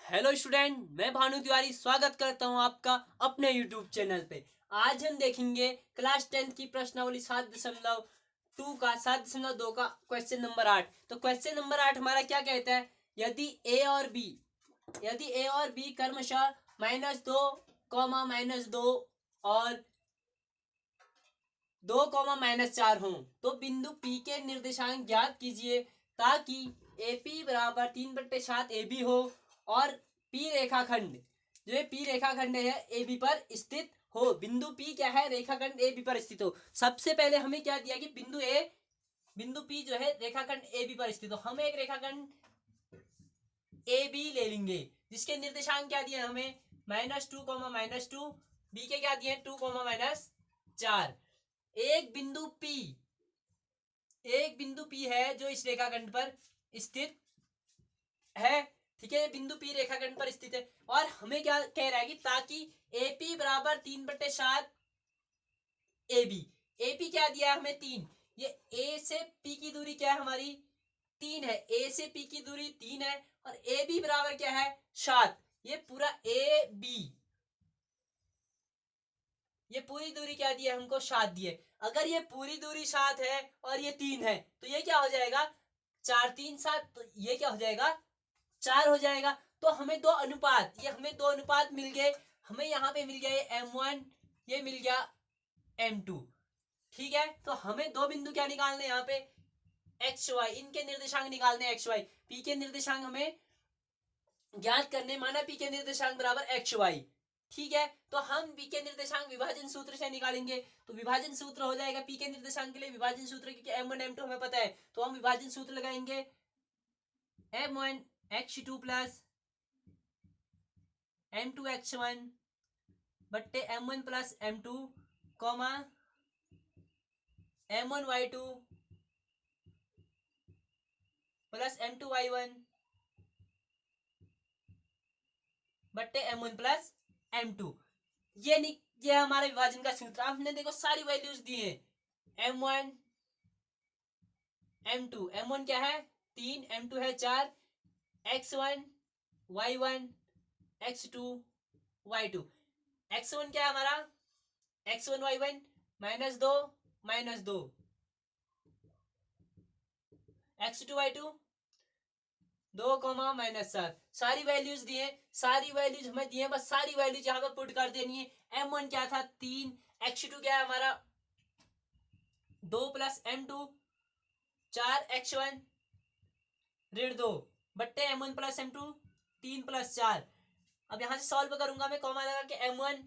Hello student, मैं भानु तिवारी स्वागत करता हूं आपका अपने यूट्यूब चैनल पे। आज हम देखेंगे क्लास 10 की प्रश्नावली 7.2 का 7.2 का क्वेश्चन नंबर 8। तो क्वेश्चन नंबर 8 हमारा क्या कहता है, यदि ए और बी क्रमशः -2, -2 और 2, -4 हों तो बिंदु पी के निर्देशांक ज्ञात कीजिए ताकि AP बराबर 3/7 AB हो और पी रेखाखंड जो है पी रेखाखंड है AB पर स्थित हो। बिंदु P क्या है, रेखाखंड AB पर स्थित हो। सबसे पहले हमें क्या दिया कि बिंदु P जो है रेखाखंड AB पर स्थित हो। हम एक रेखाखंड AB ले लेंगे जिसके निर्देशांक क्या दिए हमें, -2, -2। बी के क्या दिए 2, -4। एक बिंदु P है जो इस रेखाखंड पर स्थित है। ठीक है, बिंदु P रेखाखंड पर स्थित है और हमें क्या कह रहा है कि ताकि AP बराबर 3/7 AB। AP क्या दिया है हमें 3। ये A से P की दूरी क्या है हमारी 3 है। A से P की दूरी 3 है और AB बराबर क्या है 7। ये पूरा AB, ये पूरी दूरी क्या दी है हमको 7 दी है। अगर ये पूरी दूरी 7 है और ये 3 है तो ये क्या हो जाएगा 4, 3, 7। तो ये क्या हो जाएगा 4 हो जाएगा। तो हमें हमें दो अनुपात मिल गए। हमें यहाँ पे मिल गया M1, ये मिल गया M2। ठीक है, तो हमें दो बिंदु क्या निकालने यहाँ पे XY, इनके निर्देशांक निकालने XY। P के निर्देशांक हमें ज्ञात करने, माना P के निर्देशांक बराबर XY। ठीक है, तो हम P के निर्देशांक विभाजन सूत्र से निकालेंगे। तो विभाजन सूत्र हो जाएगा P के निर्देशांक के लिए विभाजन सूत्र, क्योंकि M1 M2 हमें पता है तो हम विभाजन सूत्र लगाएंगे M1 X2 plus M2 X1 बट्टे M1 plus M2 comma M1 Y2 plus M2 Y1 बट्टे M1 प्लस M2। ये हमारा विभाजन का सूत्र। हमने देखो सारी वैल्यूज दी है। M1 M2, M1 क्या है 3, M2 है 4, X1 Y1 X2 Y2। X1 क्या है हमारा X1 Y1 -2 -2, X2 Y2 2, -7। सारी वैल्यूज दी है, सारी वैल्यूज हमें दी है, बस सारी वैल्यूज यहाँ पे पुट कर देनी है। M1 क्या था 3, X2 क्या है हमारा 2 प्लस M2 4, X1 -2 बट्टे M1 प्लस M2 3 प्लस 4। अब यहां से सॉल्व करूंगा मैं, कॉमा लगा के M1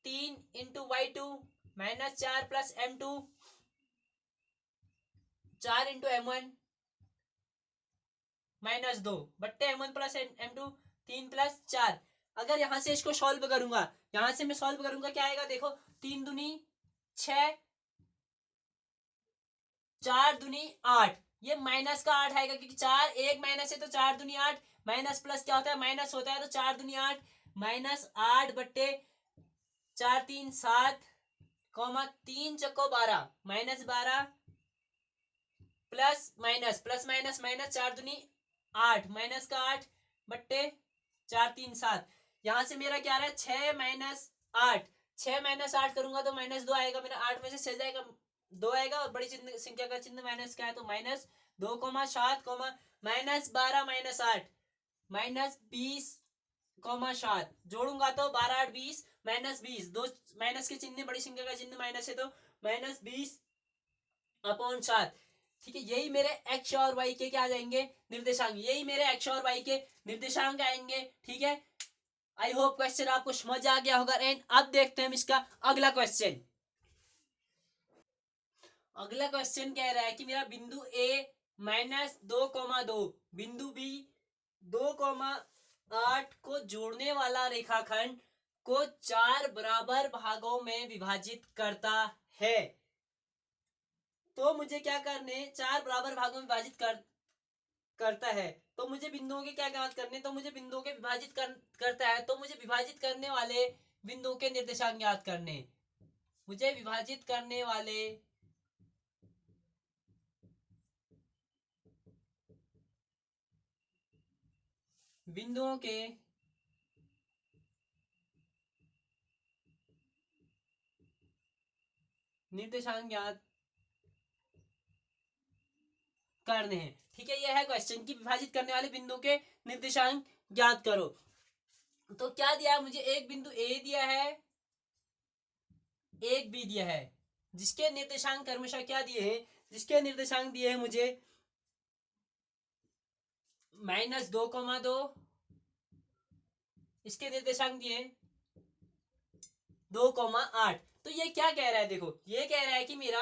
3 into Y2 -4 plus M2 4 into M1 -2 बट्टे M1 प्लस M2 3 प्लस 4। अगर यहां से इसको सॉल्व करूंगा, यहां से मैं सॉल्व करूंगा क्या आएगा देखो, 3 दूनी 6, 4 दूनी 8। ये माइनस का 8 आएगा क्योंकि 4 एक माइनस है तो 4 दूनी 8। माइनस प्लस क्या होता है, माइनस होता है, तो 4 दूनी 8 -8 बट्टे 4 3 7 कॉमा 3 चक्को 12 -12 प्लस माइनस माइनस 4 दूनी 8 माइनस का 8 बट्टे 4 3 7। यहां से मेरा क्या आ रहा है 6 - 8। 6 - 8 करूंगा तो -2 आएगा, मेरा 8 में से 6 जाएगा 2 आएगा और बड़ी संख्या का चिन्ह माइनस का है तो -2, -7 -12 -8 -20 7। जोड़ूंगा तो 12 8 20 -20, दो माइनस के चिन्ह, बड़ी संख्या का चिन्ह माइनस है तो -20/7। ठीक है, यही मेरे एक्स और वाई के क्या आ जाएंगे निर्देशांक, यही मेरे एक्स और वाई के निर्देशांक आएंगे। ठीक है, आई होप क्वेश्चन आपको समझ आ गया होगा। एंड अब देखते हैं हम इसका अगला क्वेश्चन। अगला क्वेश्चन कह रहा है कि मेरा बिंदु ए -2, बिंदु बी 2, 8 को जोड़ने वाला रेखाखंड को 4 बराबर भागों में विभाजित करता है। तो मुझे क्या करने, 4 बराबर भागों में विभाजित करता है तो मुझे बिंदुओं के क्या ज्ञात करने, तो मुझे बिंदुओं के करता है तो मुझे विभाजित करने वाले बिंदुओं के निर्देशांक ज्ञात करने। मुझे विभाजित करने वाले बिंदुओं के निर्देशांक ज्ञात करने हैं। ठीक है, यह है क्वेश्चन कि विभाजित करने वाले बिंदुओं के निर्देशांक ज्ञात करो। तो क्या दिया है मुझे, एक बिंदु ए दिया है, एक बी दिया है, जिसके निर्देशांक क्रमशः क्या दिए हैं, जिसके निर्देशांक दिए हैं मुझे -2,2, इसके निर्देशांक दिए 2,8। तो ये क्या कह रहा है, देखो ये कह रहा है कि मेरा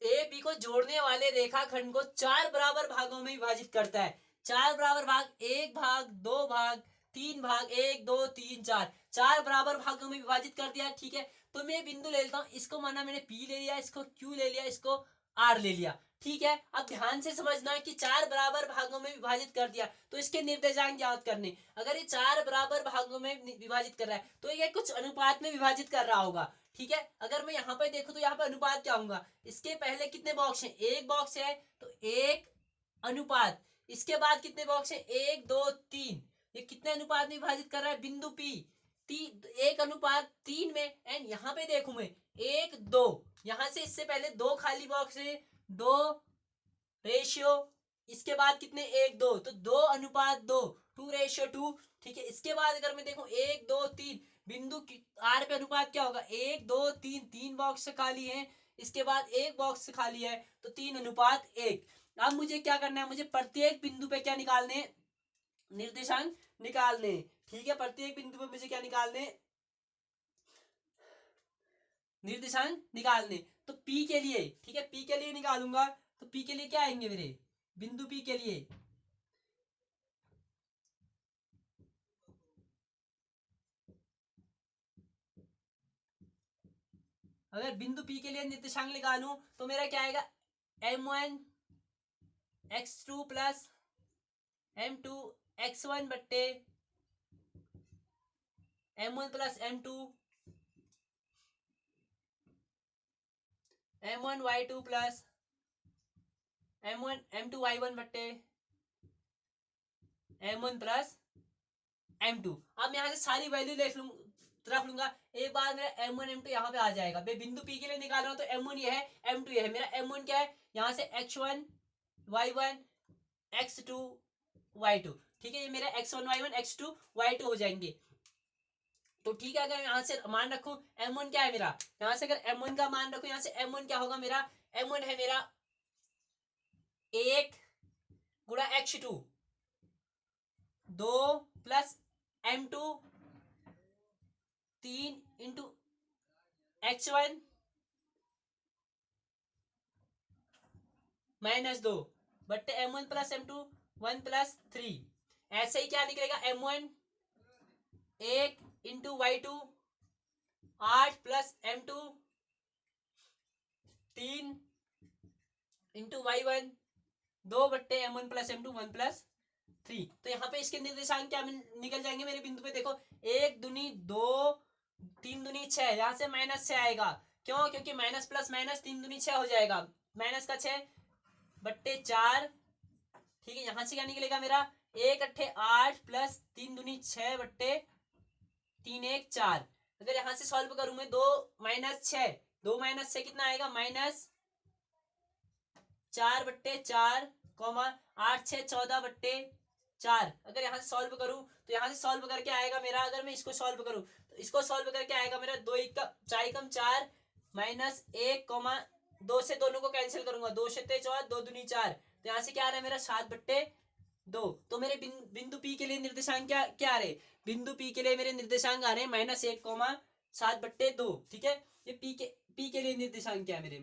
ए बी को जोड़ने वाले रेखाखंड को 4 बराबर भागों में विभाजित करता है। 4 बराबर भाग, 1 भाग, 2 भाग, 3 भाग, 1 2 3 4, 4 बराबर भागों में विभाजित कर दिया। ठीक है, तो मैं बिंदु ले लेता हूँ, इसको माना मैंने पी ले लिया, इसको क्यू ले लिया, इसको आर ले लिया। ठीक है, अब ध्यान से समझना है कि 4 बराबर भागों में विभाजित कर दिया तो इसके निर्देशांक ज्ञात करने। अगर ये 4 बराबर भागों में विभाजित कर रहा है तो ये कुछ अनुपात में विभाजित कर रहा होगा। ठीक है, अगर मैं यहाँ पे देखूं तो यहाँ पे अनुपात क्या होगा, इसके पहले कितने बॉक्स हैं, एक बॉक्स है तो एक अनुपात, इसके बाद कितने बॉक्स है, 1 2 3, ये कितने अनुपात में विभाजित कर रहा है, बिंदु पी 1:3 में। एंड यहाँ पे देखूं मैं 1 2, यहां से इससे पहले 2 खाली बॉक्स है, 2 रेशियो, इसके बाद कितने 1 2, तो 2:2, 2:2। ठीक है, इसके बाद अगर मैं देखूं 1 2 3, बिंदु आर पे अनुपात क्या होगा, 1 2 3, 3 बॉक्स खाली है, इसके बाद एक बॉक्स खाली है, तो 3:1। अब मुझे क्या करना है, मुझे प्रत्येक बिंदु पे क्या निकालने, निर्देशांक निकालने। ठीक है, प्रत्येक बिंदु पे मुझे क्या निकालने, निर्देशांक निकालने। तो पी के लिए, ठीक है, पी के लिए निकालूंगा, तो पी के लिए क्या आएंगे मेरे, बिंदु पी के लिए अगर बिंदु पी के लिए निर्देशांक निकालूं तो मेरा क्या आएगा, m1 x2 plus m2 x1 बट्टे m1 plus m2 m1 y2 plus m1 m2 y1 बट्टे m1 प्लस m2। अब मैं यहाँ से सारी वैल्यू रख लूंगा, एक बार मेरा m1 m2 यहाँ पे आ जाएगा। मैं बिंदु p के लिए निकाल रहा हूँ तो m1 ये है, m2 ये है, मेरा m1 क्या है, यहाँ से x1 y1 x2 y2। ठीक है, ये मेरा x1 y1 x2 y2 हो जाएंगे। तो ठीक है, अगर यहाँ से मान रखू m1 क्या है मेरा, यहाँ से अगर m1 का मान रखू, यहाँ से m1 क्या होगा मेरा, m1 है मेरा 1 गुणा x2, 2 plus m2 3 into x1 -2 बट्टे m1 प्लस m2 1 प्लस 3। ऐसे ही क्या निकलेगा, m1 1 into y2 8 plus m2 3 into y1 2 बट्टे m1 प्लस m2 1 प्लस 3। तो यहाँ पे इसके निर्देशांक क्या निकल जाएंगे मेरे बिंदु पे, देखो 1 दूनी 2 3 दूनी 6, यहाँ से -6 आएगा, क्यों, क्योंकि माइनस प्लस माइनस 3 दूनी 6 हो जाएगा, माइनस का 6 बट्टे 4। ठीक है, यहाँ से क्या निकलेगा मेरा, 1 8 8 प्लस 3 दूनी 6 बट्टे 3 1 4। अगर यहाँ से सॉल्व करूं मैं, 2 -6, 2 -6 कितना आएगा, -4 बट्टे 4, 8 6 14 बट्टे 4। अगर यहाँ से सॉल्व करूं तो यहाँ से सॉल्व करके आएगा मेरा, अगर मैं इसको सॉल्व करूं तो इसको सॉल्व करके आएगा मेरा 2 1 4 4 -1, 2 से दोनों को कैंसिल करूंगा, 2 6 4 2 दूनी 4, तो यहाँ से क्या आ रहा है मेरा 7 बट्टे 2। तो मेरे बिंदु पी के लिए निर्देशांक क्या क्या आ रहे, बिंदु पी के लिए मेरे निर्देशांक आ रहे हैं -1, 7 बट्टे 2। ठीक है, ये पी के लिए निर्देशांक क्या है मेरे,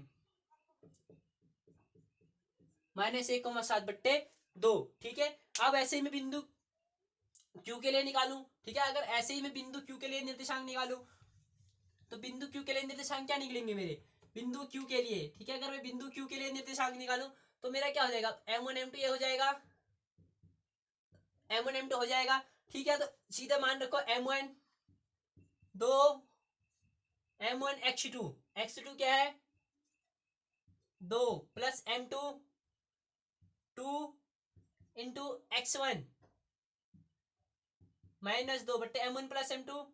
-1, 7 बट्टे 2। ठीक है, अब ऐसे ही मैं बिंदु क्यू के लिए निकालू। ठीक है, अगर ऐसे ही मैं बिंदु क्यू के लिए निर्देशांक निकालू तो बिंदु क्यू के लिए निर्देशांक क्या निकलेंगे मेरे, बिंदु क्यू के लिए। ठीक है, अगर मैं बिंदु क्यू के लिए निर्देशांक निकालू तो मेरा क्या हो जाएगा, m1 m2 ये हो जाएगा, m1 m2 हो जाएगा। ठीक है, तो सीधा मान रखो m1 2 m1 x2, x2 क्या है 2 प्लस m2 2 इंटू x1 -2 बट्टे m1 plus m2,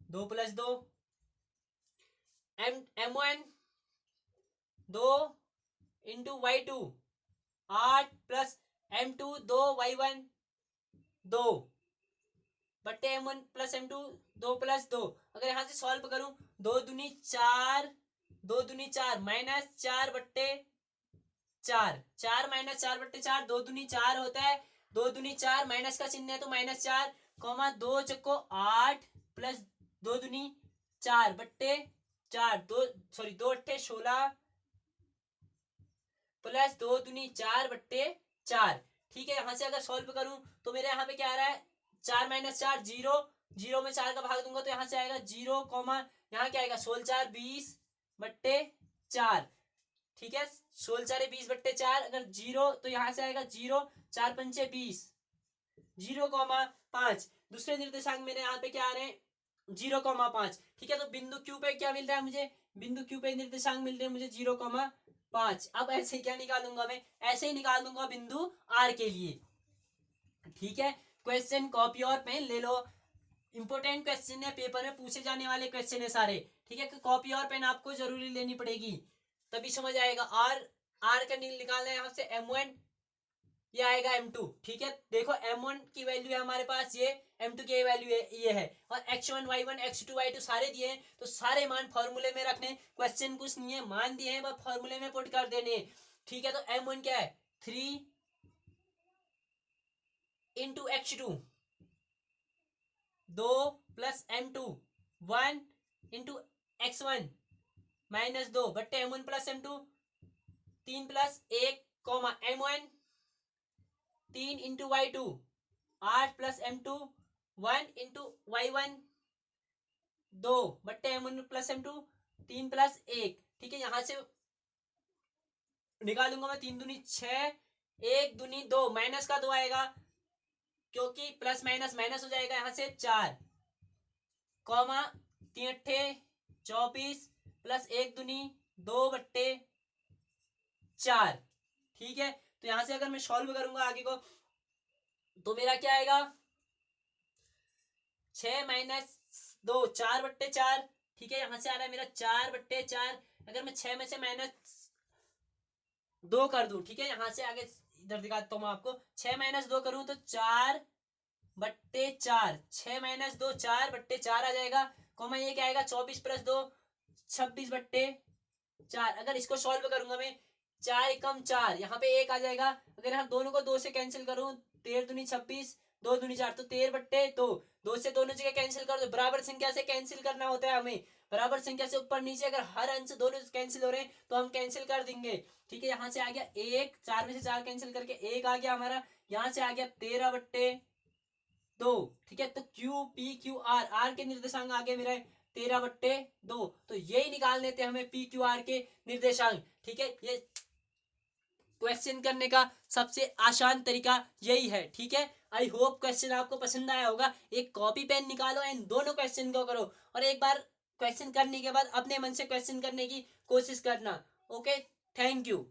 2 plus 2 m1 2 into y2 8 plus m2 2 y1 2 बट्टे m1 प्लस m2 2 प्लस 2। अगर यहां से सॉल्व करूं 2 दूनी 4 2 दूनी 4 -4 बट्टे 4 4 -4 बट्टे 4 2 दूनी 4 होता है, 2 दूनी 4 माइनस का चिन्ह है तो -4 कॉमा 2 चक्को 8 प्लस 2 दूनी 4 बट्टे 4 2 अट्ठे 16 प्लस 2 दूनी 4 बट्टे 4। ठीक है, यहां से अगर सॉल्व करूं तो मेरे यहाँ पे क्या आ रहा है 4 -4 0, 0 में 4 का भाग दूंगा तो यहां से आएगा 0 कॉमा यहाँ क्या आएगा 16 4 20 बट्टे 4। ठीक है, 16 4 20 बट्टे 4, अगर 0 तो यहां से आएगा 0 4 पंचे 20 0,5। दूसरे निर्देशांक मेरे यहाँ पे क्या आ रहे हैं 0,5। ठीक है, तो बिंदु क्यू पे क्या मिल रहा है मुझे, बिंदु क्यू पे निर्देशांक मिल रहे हैं मुझे 0,5। अब ऐसे क्या निकालूंगा मैं, ऐसे ही निकाल दूंगा बिंदु आर के लिए। ठीक है, क्वेश्चन कॉपी और पेन ले लो, इंपोर्टेंट क्वेश्चन है, पेपर में पूछे जाने वाले क्वेश्चन है सारे। ठीक है, कॉपी और पेन आपको जरूरी लेनी पड़ेगी तभी समझ आएगा। आर का निकालना है यहाँ से m1, ये आएगा m2। ठीक है, देखो m1 की वैल्यू है हमारे पास ये, m2 की वैल्यू ये है, और x1 y1 x2 y2 सारे दिए हैं तो सारे मान फॉर्मूले में रखने, क्वेश्चन कुछ नहीं है, मान दिए हैं बस फॉर्मूले में पुट कर देने। ठीक है, तो m1 क्या है 3 into x2 2 plus m2 1 into x1 -2 बट्टे m1 plus m2 3 plus 1 comma m1 3 into y2 8 plus m2 1 into y1 2 बट्टे m1 प्लस m2 3 प्लस 1। ठीक है, यहां से निकालूंगा मैं 3 दूनी 6 1 दूनी 2 माइनस का 2 आएगा क्योंकि प्लस माइनस माइनस हो जाएगा, यहां से 4 कॉमा 3 अट्ठे 24 प्लस 1 दूनी 2 बट्टे 4। ठीक है, तो यहां से अगर मैं सॉल्व करूंगा आगे को तो मेरा क्या आएगा 6 -2 4 बट्टे 4। ठीक है, यहां से आ रहा है मेरा 4 बट्टे 4, अगर मैं 6 में से -2 कर दूं, ठीक है यहां से आगे इधर दिखाता हूं मैं आपको, 6 -2 करूं तो 4 बट्टे 4, 6 -2 4 बट्टे 4 आ जाएगा, कॉमा ये क्या आएगा 24 प्लस 2 26 बट्टे 4। अगर इसको सॉल्व करूंगा मैं 4 एकम 4, यहाँ पे 1 आ जाएगा, अगर यहाँ दोनों को 2 से कैंसिल करूं 13 दूनी 26 2 दूनी 4 तो 13 बट्टे 2, 2 से दोनों जगह कैंसिल कर दो, बराबर संख्या से कैंसिल करना होता है हमें, बराबर संख्या से ऊपर नीचे अगर हर अंश दोनों कैंसिल हो रहे हैं तो हम कैंसिल कर देंगे। ठीक है, यहाँ से आ गया 1, 4 में से 4 कैंसिल करके 1 आ गया हमारा, यहाँ से आ गया 13 बट्टे 2। ठीक है, तो Q P Q R, R के निर्देशांक आ गए मेरे 13 बट्टे 2, तो यही निकालने थे हमें पी क्यू आर के निर्देशांक। ठीक है, ये क्वेश्चन करने का सबसे आसान तरीका यही है। ठीक है, आई होप क्वेश्चन आपको पसंद आया होगा। एक कॉपी पेन निकालो एंड दोनों क्वेश्चन को करो, और एक बार क्वेश्चन करने के बाद अपने मन से क्वेश्चन करने की कोशिश करना। Okay, thank you.